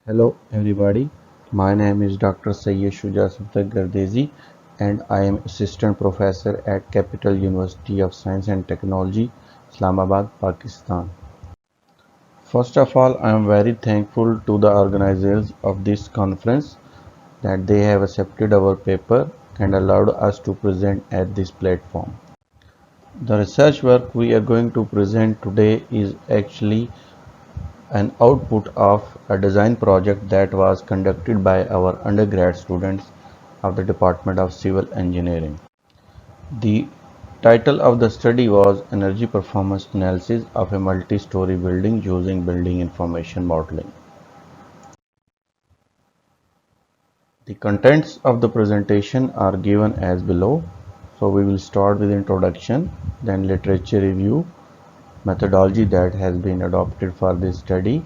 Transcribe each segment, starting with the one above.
Hello everybody, my name is Dr. Syed Shujaa Safdar Gardezi and I am Assistant Professor at Capital University of Science and Technology, Islamabad, Pakistan. First of all, I am very thankful to the organizers of this conference that they have accepted our paper and allowed us to present at this platform. The research work we are going to present today is actually an output of a design project that was conducted by our undergrad students of the Department of Civil Engineering. The title of the study was Energy Performance Analysis of a Multi-Story Building Using Building Information Modeling. The contents of the presentation are given as below. So we will start with introduction, then literature review, methodology that has been adopted for this study,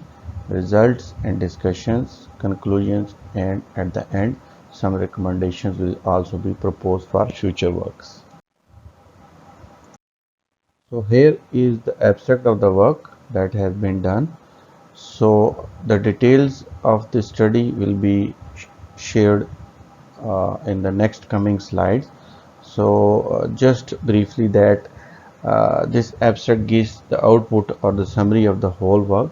results and discussions, conclusions, and at the end some recommendations will also be proposed for future works. So here is the abstract of the work that has been done. So the details of the study will be shared in the next coming slides. So just briefly that this abstract gives the output or the summary of the whole work.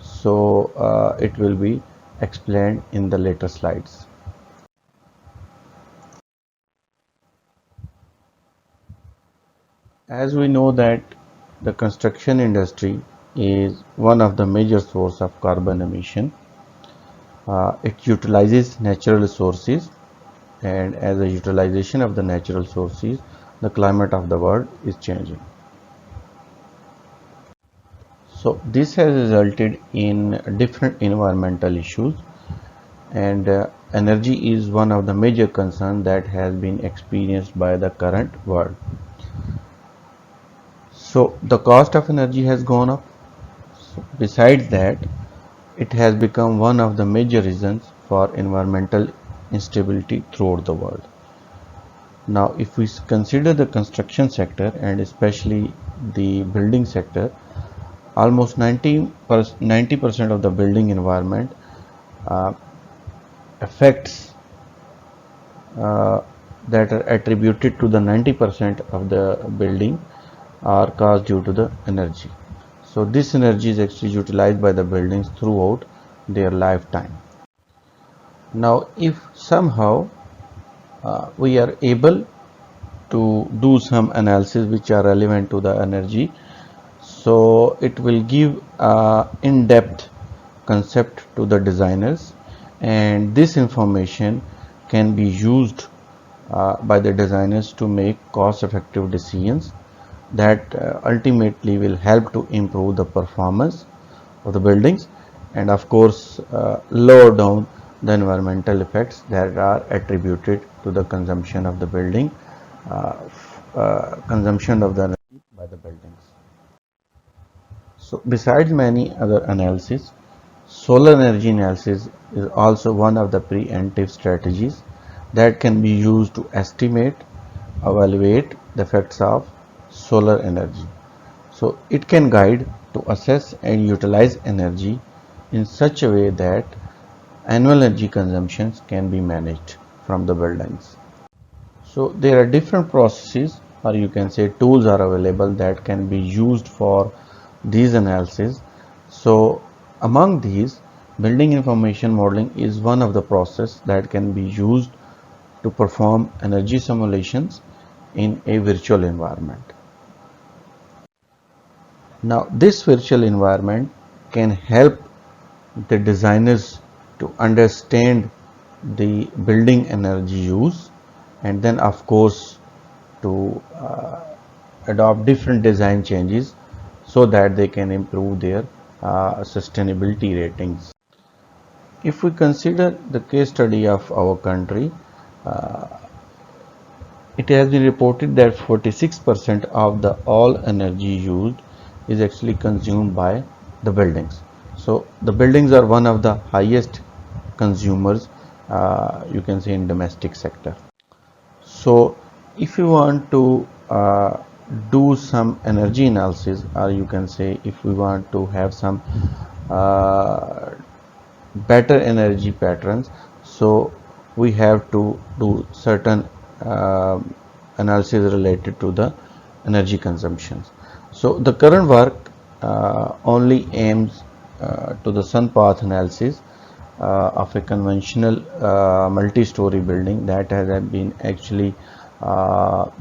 So it will be explained in the later slides. As we know that the construction industry is one of the major source of carbon emission. It utilizes natural resources, and as a utilization of the natural sources, the climate of the world is changing. So this has resulted in different environmental issues, and energy is one of the major concerns that has been experienced by the current world. So the cost of energy has gone up. So besides that, it has become one of the major reasons for environmental instability throughout the world. Now, if we consider the construction sector and especially the building sector, almost 90% of the building environment uh, effects uh, that are attributed to the 90% of the building are caused due to the energy. So this energy is actually utilized by the buildings throughout their lifetime. Now, if somehow we are able to do some analysis which are relevant to the energy, so it will give in-depth concept to the designers, and this information can be used by the designers to make cost-effective decisions that ultimately will help to improve the performance of the buildings, and of course lower down the environmental effects that are attributed to the consumption of the building, consumption of the energy by the buildings. So besides many other analysis, solar energy analysis is also one of the preemptive strategies that can be used to estimate, evaluate the effects of solar energy. So it can guide to assess and utilize energy in such a way that annual energy consumptions can be managed from the buildings. So there are different processes, or you can say tools are available that can be used for these analyses. So among these, building information modeling is one of the process that can be used to perform energy simulations in a virtual environment. Now this virtual environment can help the designers to understand the building energy use, and then of course to adopt different design changes so that they can improve their sustainability ratings. If we consider the case study of our country, it has been reported that 46% of the all energy used is actually consumed by the buildings. So the buildings are one of the highest consumers, you can say, in domestic sector. So if you want to do some energy analysis, or you can say if we want to have some uh, better energy patterns, so we have to do certain uh, analysis related to the energy consumptions. So the current work only aims to the sun path analysis of a conventional multi-story building that has been actually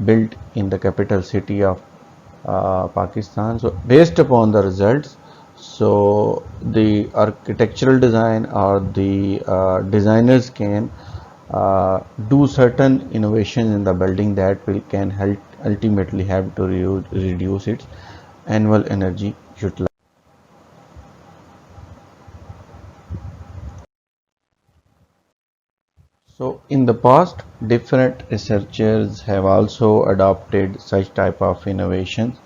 built in the capital city of Pakistan. So based upon the results, so the architectural design or the designers can do certain innovations in the building that will can help ultimately have to reduce its annual energy utilization. So in the past, different researchers have also adopted such type of innovations.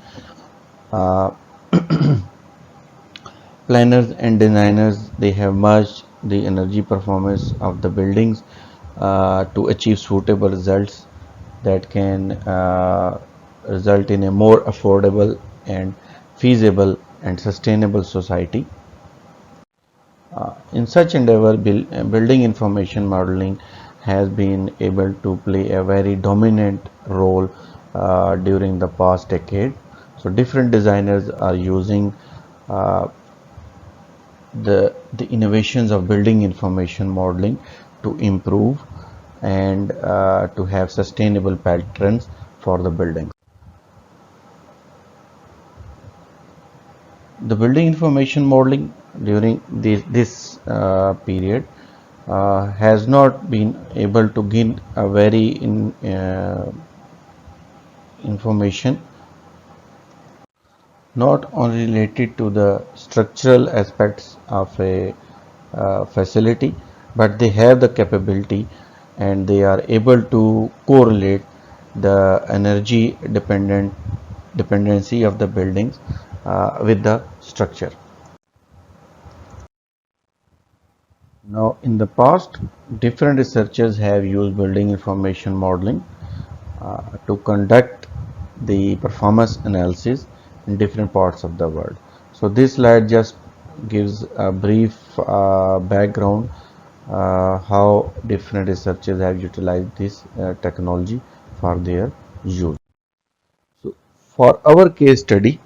Uh, Planners and designers, they have merged the energy performance of the buildings to achieve suitable results that can result in a more affordable and feasible and sustainable society. In such endeavor, building information modeling has been able to play a very dominant role during the past decade. So different designers are using uh, the innovations of building information modeling to improve and to have sustainable patterns for the buildings. The building information modeling during this period has not been able to gain a very information not only related to the structural aspects of a facility, but they have the capability and they are able to correlate the energy dependency of the buildings with the structure. Now, in the past, different researchers have used building information modeling to conduct the performance analysis in different parts of the world. So this slide just gives a brief background how different researchers have utilized this technology for their use. So for our case study,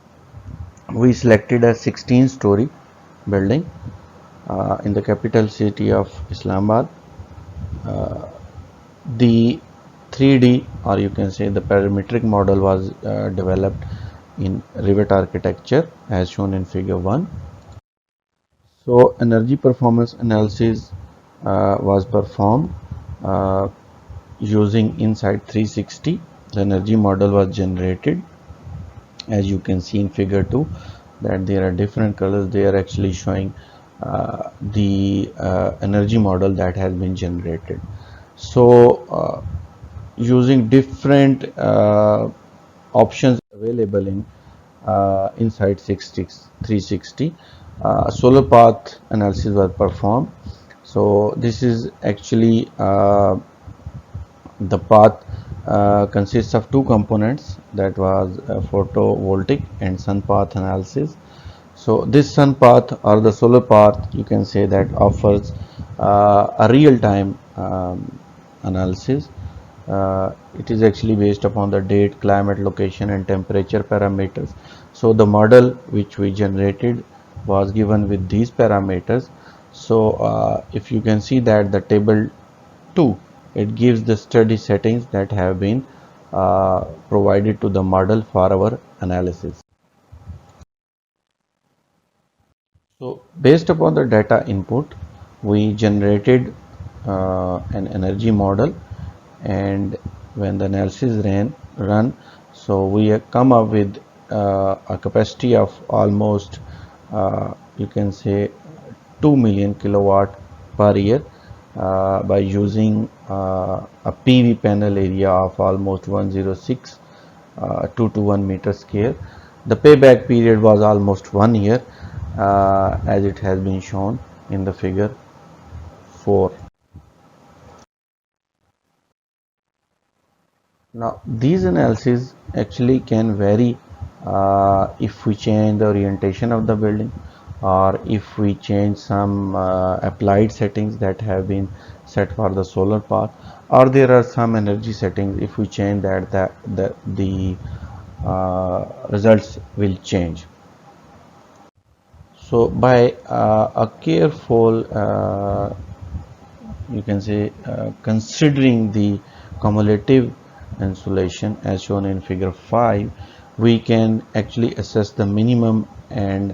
we selected a 16-story building in the capital city of Islamabad. The 3D, or you can say the parametric model, was developed in Rivet architecture as shown in figure 1. So energy performance analysis was performed uh, using Insight 360. The energy model was generated as you can see in figure 2, that there are different colors. They are actually showing the energy model that has been generated. So using different options available in inside 360, solar path analysis was performed. So this is actually the path consists of two components, that was photovoltaic and sun path analysis. So this sun path or the solar path, you can say, that offers a real-time analysis. It is actually based upon the date, climate, location and temperature parameters. So the model which we generated was given with these parameters. So if you can see that the table 2, it gives the study settings that have been provided to the model for our analysis. So based upon the data input, we generated an energy model, and when the analysis run, so we come up with a capacity of almost you can say 2 million kilowatt per year by using a PV panel area of almost 106 2 to 1 meter square. The payback period was almost 1 year as it has been shown in the figure 4. Now, these analyses actually can vary if we change the orientation of the building, or if we change some applied settings that have been set for the solar path, or there are some energy settings. If we change that, the results will change. So, by a careful you can say considering the cumulative insulation as shown in figure 5, we can actually assess the minimum and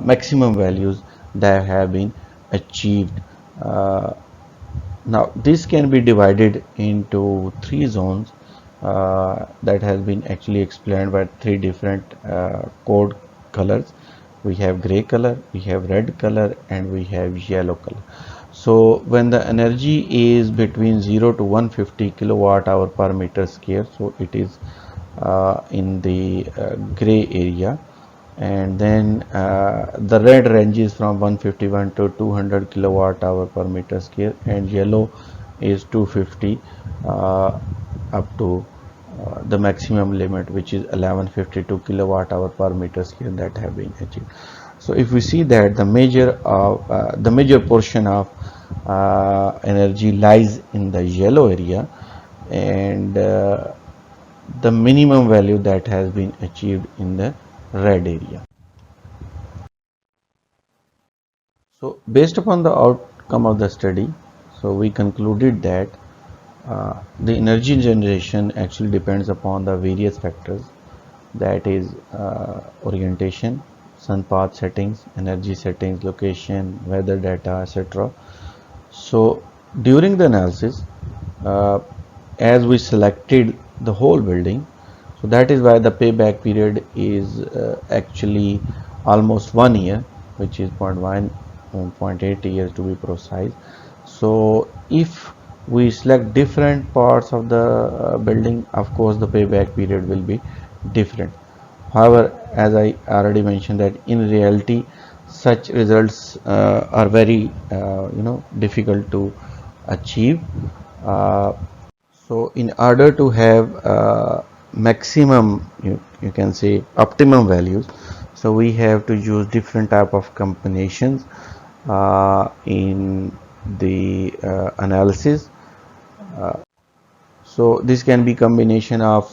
maximum values that have been achieved. Now this can be divided into three zones that has been actually explained by three different code colors. We have gray color, we have red color, and we have yellow color. So when the energy is between 0 to 150 kilowatt hour per meter square, so it is in the gray area, and then the red ranges from 151 to 200 kilowatt hour per meter square, and yellow is 250 up to the maximum limit, which is 1152 kilowatt hour per meter square that have been achieved. So if we see that the major portion of energy lies in the yellow area, and the minimum value that has been achieved in the red area. So based upon the outcome of the study, so we concluded that the energy generation actually depends upon the various factors, that is orientation, sun path settings, energy settings, location, weather data, etc. So during the analysis, uh, as we selected the whole building, so that is why the payback period is actually almost 1 year, which is zero point 0.1 zero point 0.8 years to be precise. So if we select different parts of the building, of course the payback period will be different. However, as I already mentioned, that in reality such results are very difficult to achieve. uh, so in order to have maximum, you can say optimum values, so we have to use different type of combinations in the analysis. So this can be combination of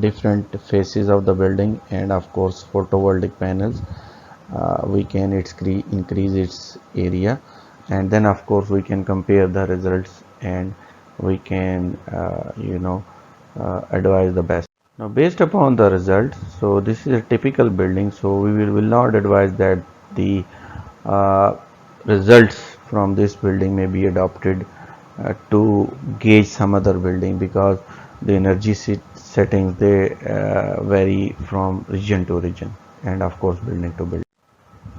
different faces of the building, and of course photovoltaic panels. We can increase its area, and then of course we can compare the results, and we can advise the best. Now based upon the results, so this is a typical building, so we will not advise that the uh, results from this building may be adopted to gauge some other building, because the energy settings they vary from region to region, and of course building to building.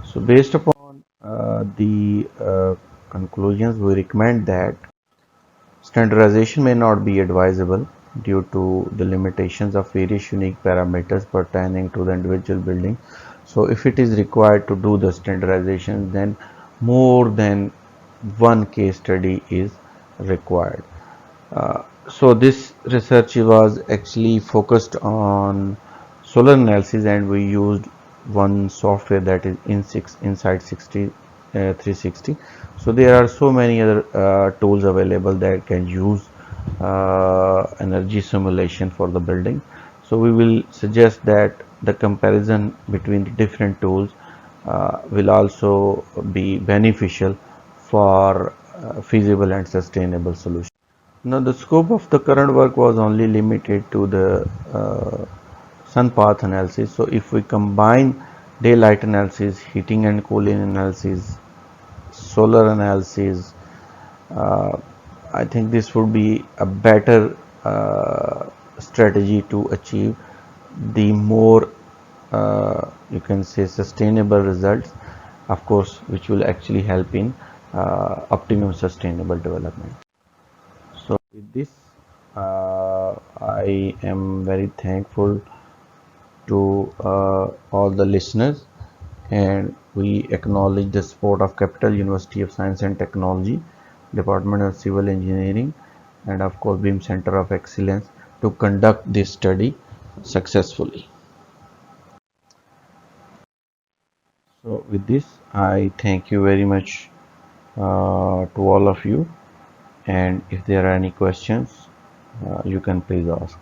So based upon the conclusions, we recommend that standardization may not be advisable due to the limitations of various unique parameters pertaining to the individual building. So if it is required to do the standardization, then more than one case study is required. So this research was actually focused on solar analysis, and we used one software, that is Insight 360. So there are so many other tools available that can use energy simulation for the building. So we will suggest that the comparison between the different tools will also be beneficial for feasible and sustainable solutions. Now, the scope of the current work was only limited to the sun path analysis. So, if we combine daylight analysis, heating and cooling analysis, solar analysis, uh, I think this would be a better strategy to achieve the more you can say sustainable results, of course, which will actually help in optimum sustainable development. So with this, I am very thankful to all the listeners, and we acknowledge the support of Capital University of Science and Technology, Department of Civil Engineering, and of course BIM Center of Excellence to conduct this study successfully. So with this, I thank you very much to all of you, and if there are any questions, you can please ask.